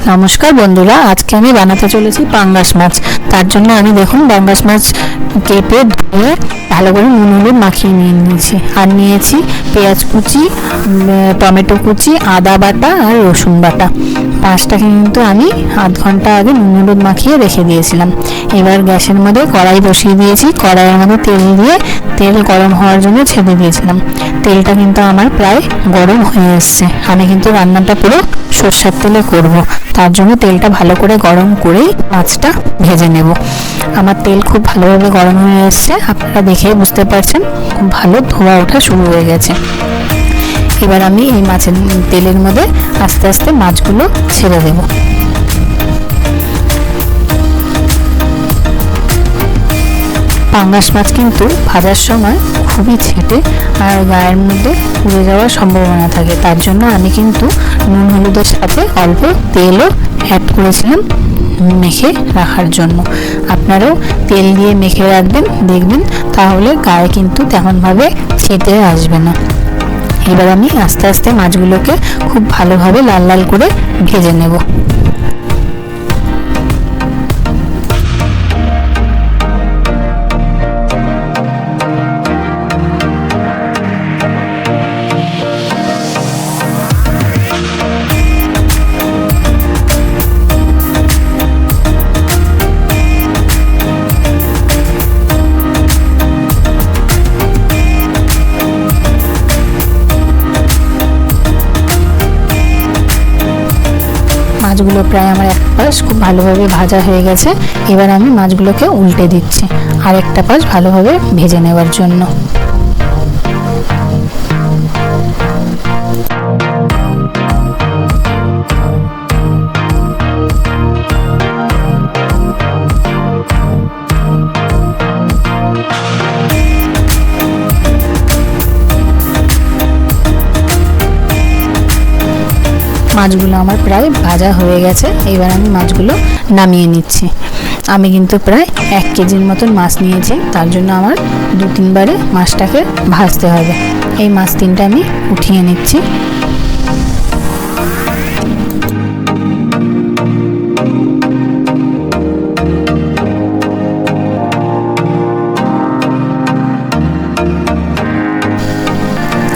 নমস্কার বন্ধুরা, আজকে আমি বানাতে চলেছি পাঙ্গাস মাছ। তার জন্য আমি দেখুন পাঙ্গাস মাছ কেটে ধুয়ে ভালো করে নুন হলুদ মাখিয়ে নিয়েছি। আর নিয়েছি পেঁয়াজ কুচি, টমেটো কুচি, আদা বাটা আর রসুন বাটা। মাছটাকে কিন্তু আমি আধ ঘন্টা আগে নুন হলুদ মাখিয়ে রেখে দিয়েছিলাম। এবার গ্যাসের মধ্যে কড়াই বসিয়ে দিয়েছি। কড়াইয়ের মধ্যে তেল দিয়ে তেল গরম হওয়ার জন্য ছেড়ে দিয়েছিলাম। তেলটা কিন্তু আমার প্রায় গরম হয়ে এসছে। আমি কিন্তু রান্নাটা পুরো সর্ষের তেলে করব, তার জন্য তেলটা ভালো করে গরম করেই মাছটা ভেজে নেব। আমার তেল খুব ভালোভাবে গরম হয়ে এসছে, আপনারা দেখেই বুঝতে পারছেন খুব ভালো ধোয়া ওঠা শুরু হয়ে গেছে। এবার আমি এই মাছের তেলের মধ্যে আস্তে আস্তে মাছগুলো ছেড়ে দেব। পাঙ্গাস মাছ কিন্তু ভাজার সময় খুবই ছেটে আর গায়ের মধ্যে পুড়ে যাওয়ার সম্ভাবনা থাকে। তার জন্য আমি কিন্তু নুন হলুদের সাথে অল্প তেলও অ্যাড করেছিলাম মেখে রাখার জন্য। আপনারাও তেল দিয়ে মেখে রাখবেন, দেখবেন তাহলে গায়ে কিন্তু তেমনভাবে ছেটে আসবে না। এবার আমি আস্তে আস্তে মাছগুলোকে খুব ভালোভাবে লাল লাল করে ভেজে নেব। মাছগুলো প্রায় আমার এক পাশ খুব ভালোভাবে ভাজা হয়ে গেছে। এবার আমি মাছগুলোকে উল্টে দিচ্ছি আর একটা পাশ ভালোভাবে ভেজে নেওয়ার জন্য। মাছগুলো আমার প্রায় ভাজা হয়ে গেছে। এবার আমি মাছগুলো নামিয়ে নিচ্ছি। আমি কিন্তু প্রায় 1 কেজির মতন মাছ নিয়েছি, তার জন্য আমার 2-3 বারে মাছটাকে ভাজতে হবে। এই মাছ 3টা আমি উঠিয়ে নিচ্ছি।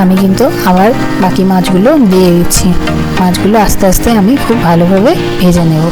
আমি কিন্তু আবার বাকি মাছগুলো দিয়ে দিচ্ছি। মাছগুলো আস্তে আস্তে আমি খুব ভালোভাবে ভেজে নেব।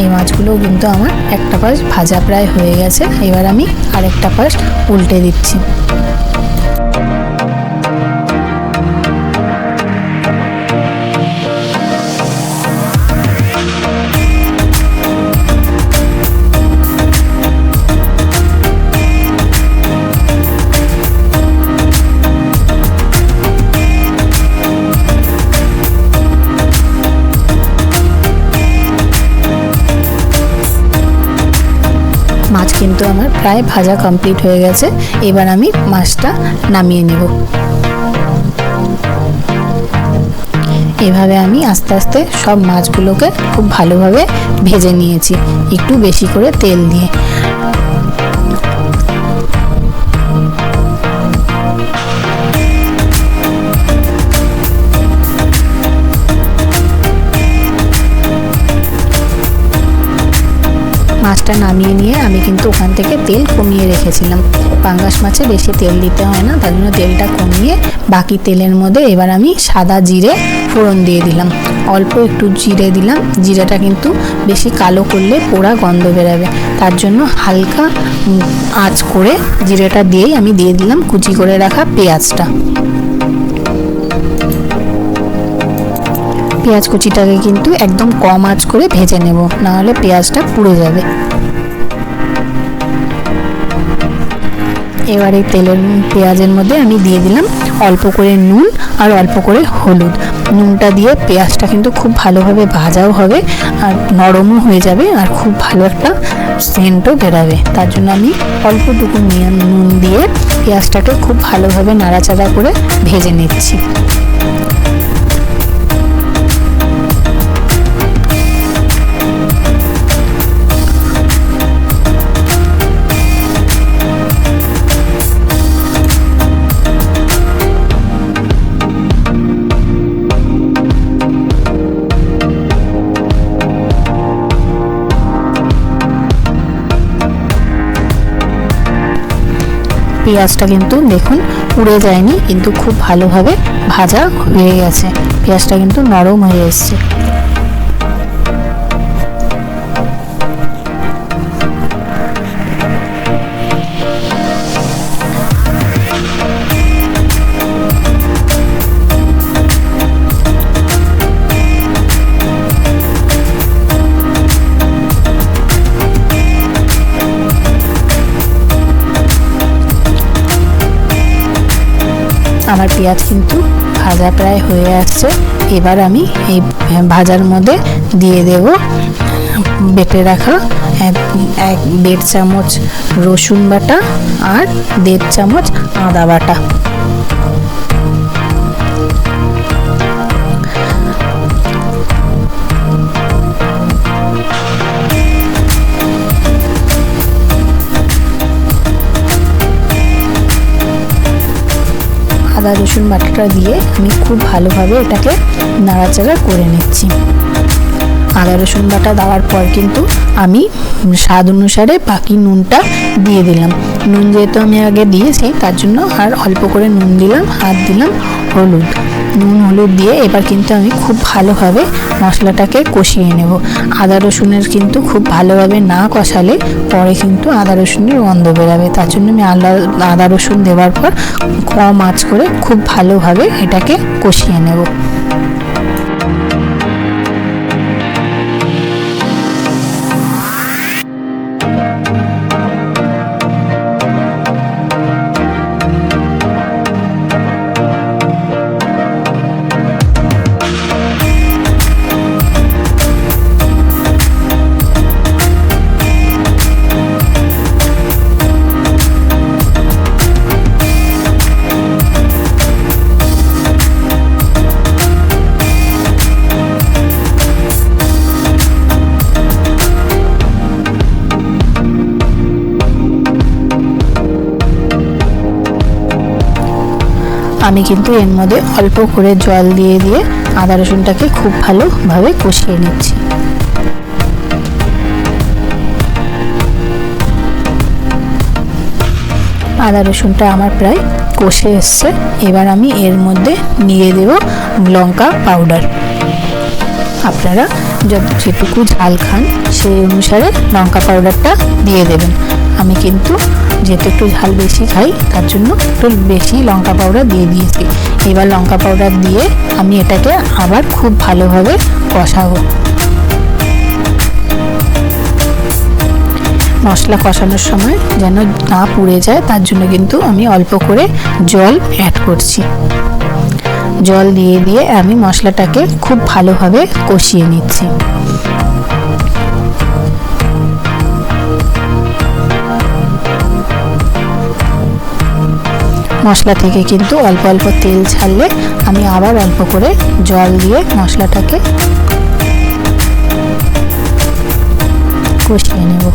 এই মাছগুলো কিন্তু আমার একটা পাশ ভাজা প্রায় হয়ে গেছে। এবার আমি আরেকটা পাশ উল্টে দিচ্ছি। মাছ কিন্তু আমার প্রায় ভাজা কমপ্লিট হয়ে গেছে। এবার আমি মাছটা নামিয়ে নেব। এভাবে আমি আস্তে আস্তে সব মাছগুলোকে খুব ভালোভাবে ভেজে নিয়েছি, একটু বেশি করে তেল দিয়ে। মাছটা নামিয়ে নিয়ে আমি কিন্তু ওখান থেকে তেল কমিয়ে রেখেছিলাম। পাঙ্গাস মাছে বেশি তেল দিতে হয় না, তার জন্য তেলটা কমিয়ে বাকি তেলের মধ্যে এবার আমি সাদা জিরে ফোড়ন দিয়ে দিলাম। অল্প একটু জিরে দিলাম। জিরেটা কিন্তু বেশি কালো করলে পোড়া গন্ধ বেরোবে, তার জন্য হালকা আঁচ করে জিরেটা দিয়েই আমি দিয়ে দিলাম কুচি করে রাখা পেঁয়াজটা। পেঁয়াজ কুচিটাকে কিন্তু একদম কম আঁচ করে ভেজে নেব, না হলে পেঁয়াজটা পুড়ে যাবে। এবার এই পেঁয়াজের মধ্যে আমি দিয়ে দিলাম অল্প করে নুন আর অল্প করে হলুদ। নুনটা দিয়ে পেঁয়াজটা কিন্তু খুব ভালোভাবে ভাজাও হবে আর নরমও হয়ে যাবে আর খুব ভালো একটা সেন্টও বেরাবে। তার জন্য আমি অল্পটুকু নুন দিয়ে পেঁয়াজটাকে খুব ভালোভাবে নাড়াচাড়া করে ভেজে নিচ্ছি। পেঁয়াজটা কিন্তু দেখুন পুড়ে যায়নি, কিন্তু খুব ভালোভাবে ভাজা হয়ে গেছে, পেঁয়াজটা কিন্তু নরম হয়ে এসছে। আমার পেঁয়াজ কিন্তু ভাজা প্রায় হয়ে আসছে। এবার আমি এই ভাজার মধ্যে দিয়ে দেব বেটে রাখা 1.5 চামচ রসুন বাটা আর 1.5 চামচ আদা বাটা। আদা রসুন বাটাটা দিয়ে আমি খুব ভালোভাবে এটাকে নাড়াচাড়া করে নিচ্ছি। আদা রসুন বাটা দেওয়ার পর কিন্তু আমি স্বাদ অনুসারে বাকি নুনটা দিয়ে দিলাম। নুন যেহেতু আমি আগে দিয়েছি তার জন্য আর অল্প করে নুন দিলাম, আর দিলাম হলুদ। নুন হলুদ দিয়ে এবার কিন্তু আমি খুব ভালোভাবে মশলাটাকে কষিয়ে নেব। আদা রসুনের কিন্তু খুব ভালোভাবে না কষালে পরে কিন্তু আদা রসুনের গন্ধ বেরাবে। তার জন্য আমি আদা রসুন দেওয়ার পর কম আঁচ করে খুব ভালোভাবে এটাকে কষিয়ে নেব। আমি কিন্তু এর মধ্যে অল্প করে জল দিয়ে দিয়ে আদা রসুনটাকে খুব ভালোভাবে কষিয়ে নিচ্ছি। আদা রসুনটা আমার প্রায় কষে এসছে। এবার আমি এর মধ্যে দিয়ে দেব লঙ্কা পাউডার। আপনারা যেটুকু ঝাল খান সেই অনুসারে লঙ্কা পাউডারটা দিয়ে দেবেন। আমি কিন্তু যেহেতু একটু ঝাল বেশি খাই তার জন্য একটু বেশি লঙ্কা পাউডার দিয়ে দিয়েছি। এবার লঙ্কা পাউডার দিয়ে আমি এটাকে আবার খুব ভালোভাবে কষাবো। মশলা কষানোর সময় যেন না পুড়ে যায় তার জন্য কিন্তু আমি অল্প করে জল অ্যাড করছি। জল দিয়ে দিয়ে আমি মশলাটাকে খুব ভালোভাবে কষিয়ে নিচ্ছি। মশলা থেকে কিন্তু অল্প অল্প তেল ছাড়লে আমি আবার অল্প করে জল দিয়ে মশলাটাকে কষিয়ে নেব।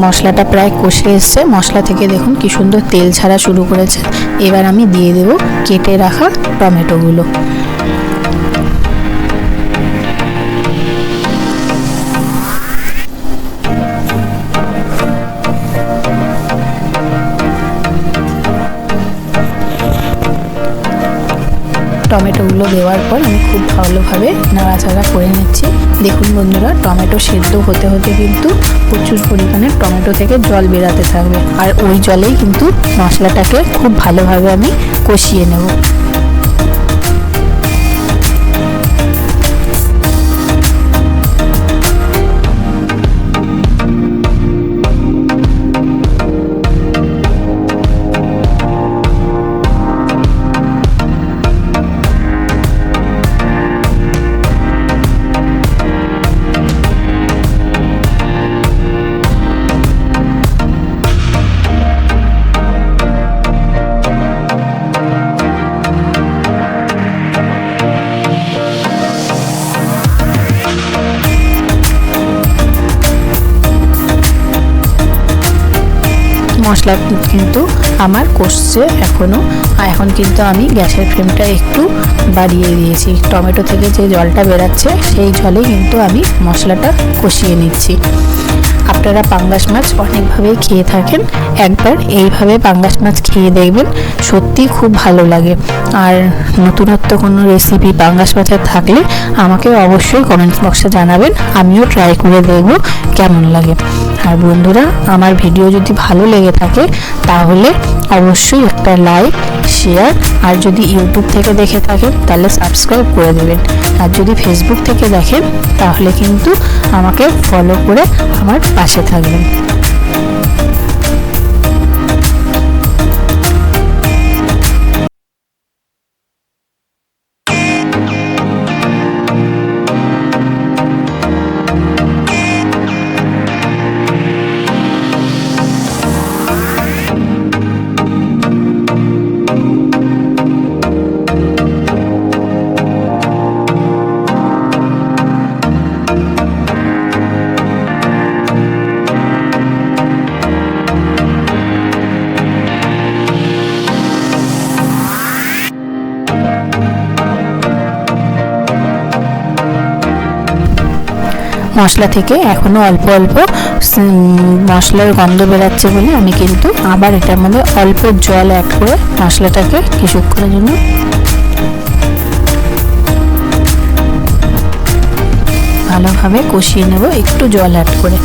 মশলাটা প্রায় কষে এসছে। মশলা থেকে দেখুন কি সুন্দর তেল ছাড়া শুরু করেছে। এবার আমি দিয়ে দেব কেটে রাখা টমেটোগুলো। টমেটোগুলো দেওয়ার পর আমি খুব ভালোভাবে নাড়াচাড়া করে নিচ্ছি। দেখুন বন্ধুরা, টমেটো সেদ্ধ হতে হতে কিন্তু প্রচুর পরিমাণে টমেটো থেকে জল বেরাতে থাকবে, আর ওই জলেই কিন্তু মশলাটাকে খুব ভালোভাবে আমি কষিয়ে নেব। মশলা কিন্তু আমার কষছে এখনও, এখন কিন্তু আমি গ্যাসের ফ্লেমটা একটু বাড়িয়ে দিয়েছি। টমেটো থেকে যে জলটা বেরাচ্ছে সেই জলে কিন্তু আমি মশলাটা কষিয়ে নিচ্ছি। আপনারা পাঙ্গাস মাছ অনেকভাবেই খেয়ে থাকেন, একবার এইভাবে পাঙ্গাস মাছ খেয়ে দেখবেন, সত্যি খুব ভালো লাগে। আর নতুনত্ব কোনো রেসিপি পাঙ্গাস মাছের থাকলে আমাকে অবশ্যই কমেন্টস বক্সে জানাবেন, আমিও ট্রাই করে দেখব কেমন লাগে। আর বন্ধুরা, আমার ভিডিও যদি ভালো লেগে থাকে তাহলে অবশ্যই একটা লাইক, শেয়ার, আর যদি ইউটিউব থেকে দেখে থাকেন তাহলে সাবস্ক্রাইব করে দেবেন। আর যদি ফেসবুক থেকে দেখেন তাহলে কিন্তু আমাকে ফলো করে আমার পাশে থাকবেন। মশলা থেকে এখনও অল্প অল্প মশলার গন্ধ বেরাচ্ছে বলে আমি কিন্তু আবার এটার মধ্যে অল্প জল অ্যাড করে মশলাটাকে কিছুক্ষণের জন্য ভালোভাবে কষিয়ে নেব, একটু জল অ্যাড করে।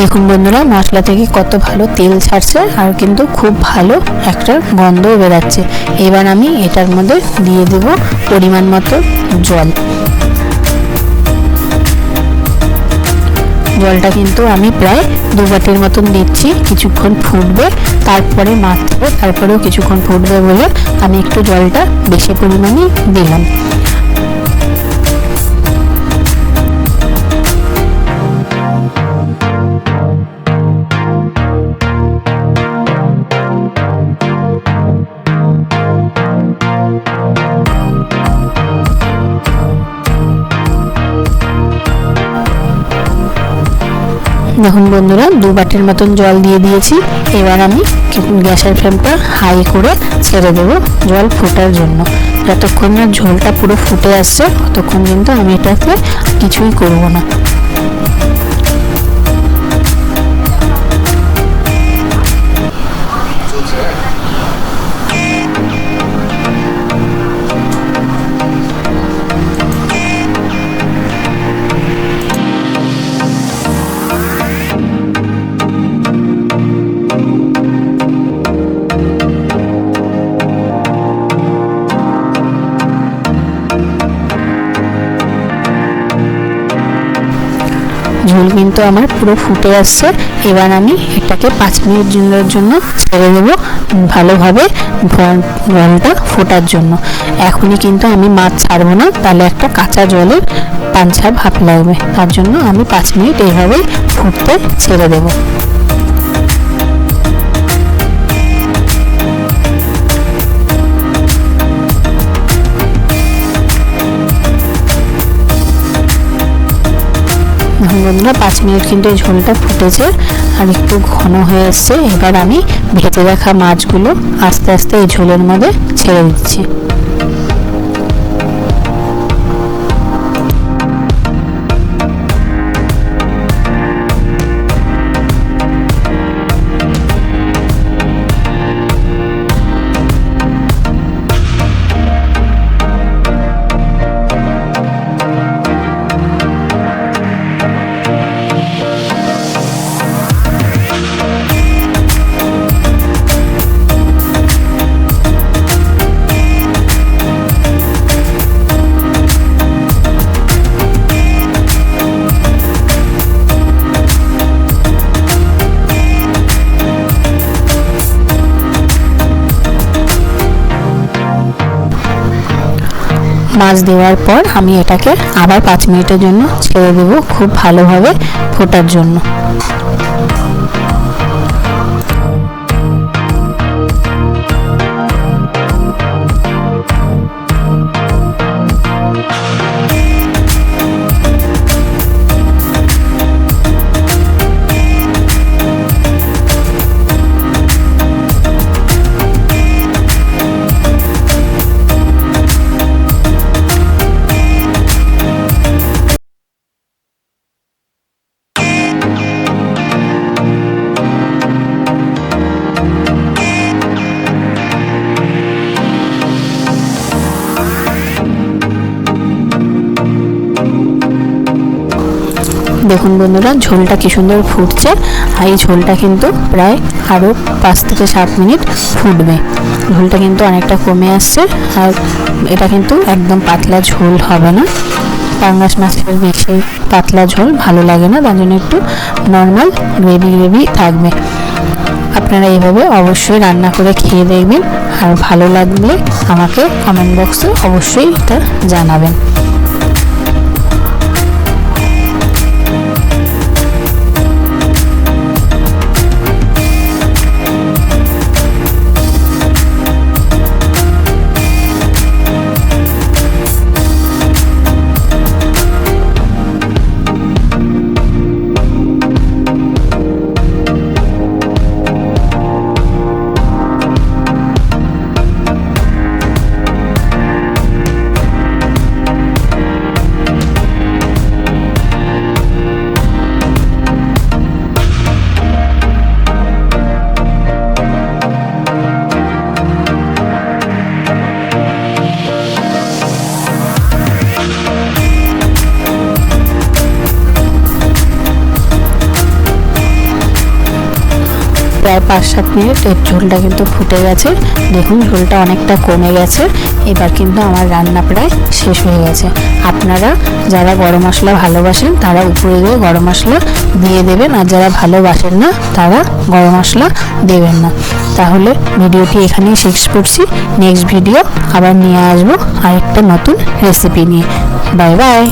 দেখুন বন্ধুরা, মশলা থেকে কত ভালো তেল ছাড়ছে আর কিন্তু খুব ভালো একটা গন্ধও বেরাচ্ছে। এবার আমি এটার মধ্যে দিয়ে দেব পরিমাণ মতো জল। জলটা কিন্তু আমি প্রায় 2 বাটির মতন দিচ্ছি। কিছুক্ষণ ফুটবে, তারপরে মাখবো, তারপরেও কিছুক্ষণ ফুটবে বলে আমি একটু জলটা বেশি পরিমাণে দিলাম। দেখুন বন্ধুরা, 2 বাটির মতন জল দিয়ে দিয়েছি। এবার আমি গ্যাসের ফ্লেমটা হাই করে ছেড়ে দেব জল ফোটার জন্য। যতক্ষণ না ঝোলটা পুরো ফুটে আসছে ততক্ষণ কিন্তু আমি এটাকে কিছুই করব না। ঝোল কিন্তু আমার পুরো ফুটে আসছে। এবার আমি এটাকে 5 মিনিটের জন্য ছেড়ে দেবো ভালোভাবে জলটা ফোটার জন্য। এখনই কিন্তু আমি মাছ ছাড়বো না, তাহলে একটা কাঁচা জলের পাঞ্ছা ভাব লাগবে। তার জন্য আমি 5 মিনিট এইভাবেই ফুটতে ছেড়ে দেবো। বন্ধুরা 5 মিনিট কিন্তু এই ঝোলটা ফুটেছে আর একটু ঘন হয়ে এসছে। এবার আমি ভেজে রাখা মাছগুলো আস্তে আস্তে এই ঝোলের মধ্যে ছেড়ে দিচ্ছি। মাছ দেওয়ার পর আমি এটাকে আবার 5 মিনিটের জন্য ছেড়ে দেব খুব ভালোভাবে ফোটার জন্য। দেখুন বন্ধুরা ঝোলটা কি সুন্দর ফুটছে, আর এই ঝোলটা কিন্তু প্রায় আরও 5 থেকে 7 মিনিট ফুটবে। ঝোলটা কিন্তু অনেকটা কমে আসছে, আর এটা কিন্তু একদম পাতলা ঝোল হবে না। পাঙ্গাস মাছের বেশি পাতলা ঝোল ভালো লাগে না, তার জন্য একটু নর্মাল গ্রেভি থাকবে। আপনারা এইভাবে অবশ্যই রান্না করে খেয়ে দেখবেন, আর ভালো লাগলে আমাকে কমেন্ট বক্সে অবশ্যই এটা জানাবেন। প্রায় 5-7 মিনিট এর ঝোলটা কিন্তু ফুটে গেছে। দেখুন ঝোলটা অনেকটা কমে গেছে। এবার কিন্তু আমার রান্না প্রায় শেষ হয়ে গেছে। আপনারা যারা গরম মশলা ভালোবাসেন তারা উপরে দিয়ে গরম মশলা দিয়ে দেবেন, আর যারা ভালোবাসেন না তারা গরম মশলা দেবেন না। তাহলে ভিডিওটি এখানেই শেষ করছি। নেক্সট ভিডিও আবার নিয়ে আসবো আরেকটা নতুন রেসিপি নিয়ে। Bye bye.